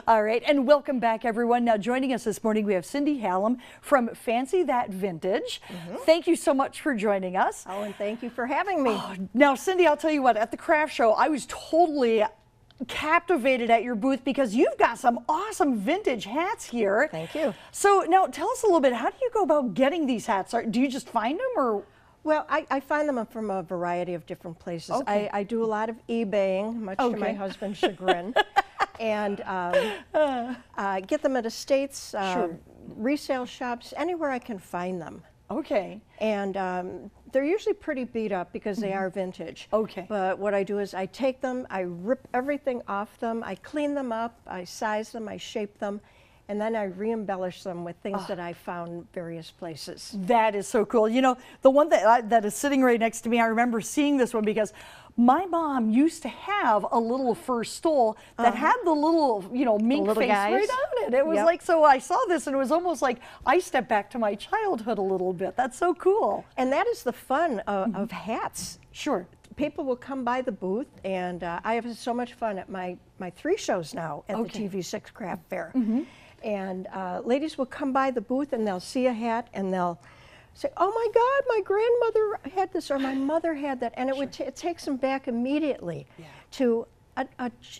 All right, and welcome back, everyone. Now, joining us this morning, we have Cindy Hallam from Fancy That Vintage. Thank you so much for joining us. Oh, and thank you for having me. Now, Cindy, I'll tell you what, at the craft show, I was totally captivated at your booth because you've got some awesome vintage hats here. Thank you. So now tell us a little bit, how do you go about getting these hats? Do you just find them or? Well, I find them from a variety of different places. Okay. I do a lot of eBaying, much to my husband's chagrin, and get them at estates, resale shops, anywhere I can find them. Okay. And they're usually pretty beat up because they are vintage. Okay. But what I do is I take them, I rip everything off them, I clean them up, I size them, I shape them, and then I re-embellish them with things that I found various places. That is so cool. You know, the one that is sitting right next to me, I remember seeing this one because my mom used to have a little fur stole that had the little, you know, mink face right on it. It was like, so I saw this and it was almost like I stepped back to my childhood a little bit. That's so cool. And that is the fun of hats. Sure. People will come by the booth, and I have so much fun at my 3 shows now at the TV6 Craft Fair. And ladies will come by the booth and they'll see a hat and they'll say, "Oh my God, my grandmother had this," or "My mother had that," and it takes them back immediately to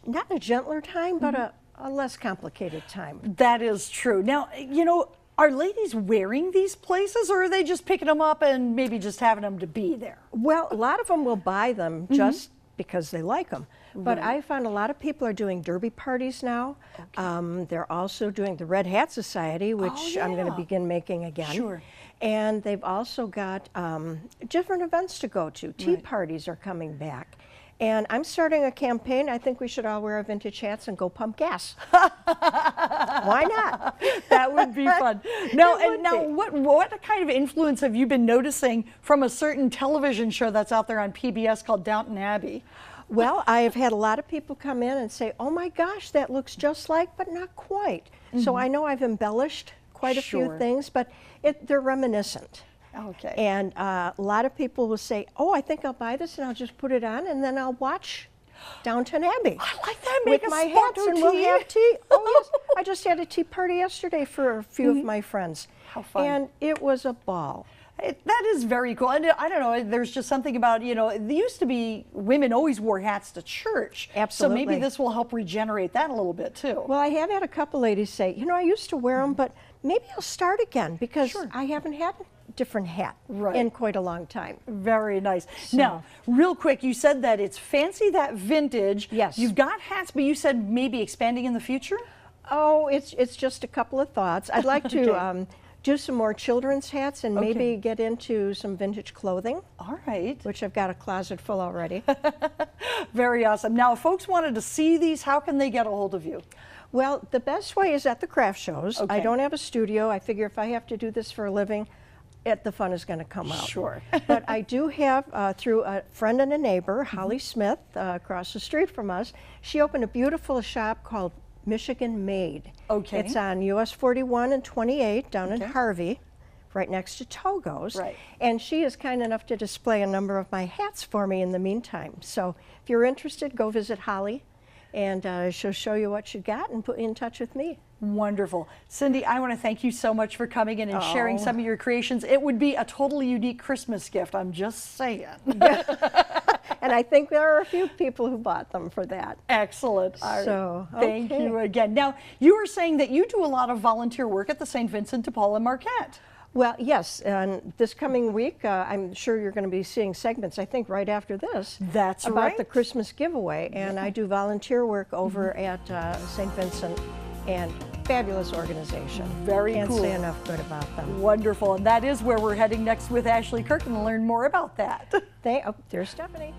not a gentler time, but a less complicated time. That is true. Now, you know, are ladies wearing these places, or are they just picking them up and maybe just having them to be there? Well, a lot of them will buy them just because they like them. But I found a lot of people are doing derby parties now. They're also doing the Red Hat Society, which I'm going to begin making again. Sure. And they've also got different events to go to. Tea parties are coming back. And I'm starting a campaign. I think we should all wear our vintage hats and go pump gas. Why not? That would be fun. Now, what kind of influence have you been noticing from a certain television show that's out there on PBS called Downton Abbey? Well, I've had a lot of people come in and say, "Oh my gosh, that looks just like, but not quite." So I know I've embellished quite a few things, but they're reminiscent. Okay. And a lot of people will say, "Oh, I think I'll buy this and I'll just put it on and then I'll watch Downton Abbey." I like that. With my hats, and we'll have tea. Oh yes, I just had a tea party yesterday for a few of my friends. How fun. And it was a ball. That is very cool. And I don't know, there's just something about, you know, there used to be women always wore hats to church. Absolutely. So maybe this will help regenerate that a little bit too. Well, I have had a couple ladies say, "You know, I used to wear them, but maybe I'll start again because I haven't had a different hat in quite a long time." Very nice. So, now, real quick, you said that it's Fancy That Vintage. Yes. You've got hats, but you said maybe expanding in the future? Oh, it's just a couple of thoughts. I'd like to do some more children's hats and maybe get into some vintage clothing. All right. Which I've got a closet full already. Very awesome. Now, if folks wanted to see these, how can they get a hold of you? Well, the best way is at the craft shows. I don't have a studio. I figure if I have to do this for a living, the fun is going to come out. Sure. But I do have, through a friend and a neighbor, Holly Smith, across the street from us, she opened a beautiful shop called Michigan Made. Okay. It's on US 41 and 28 down in Harvey, right next to Togo's. Right. And she is kind enough to display a number of my hats for me in the meantime. So if you're interested, go visit Holly, and she'll show you what she got and put you in touch with me. Wonderful. Cindy, I want to thank you so much for coming in and sharing some of your creations. It would be a totally unique Christmas gift, I'm just saying. And I think there are a few people who bought them for that. Excellent. So, thank you again. Now, you were saying that you do a lot of volunteer work at the St. Vincent de Paul and Marquette. Well, yes, and this coming week, I'm sure you're going to be seeing segments, I think, right after this. That's about the Christmas giveaway, and I do volunteer work over at St. Vincent, and fabulous organization. Very cool. Can't say enough good about them. Wonderful, and that is where we're heading next with Ashley Kirk and learn more about that. There's Stephanie.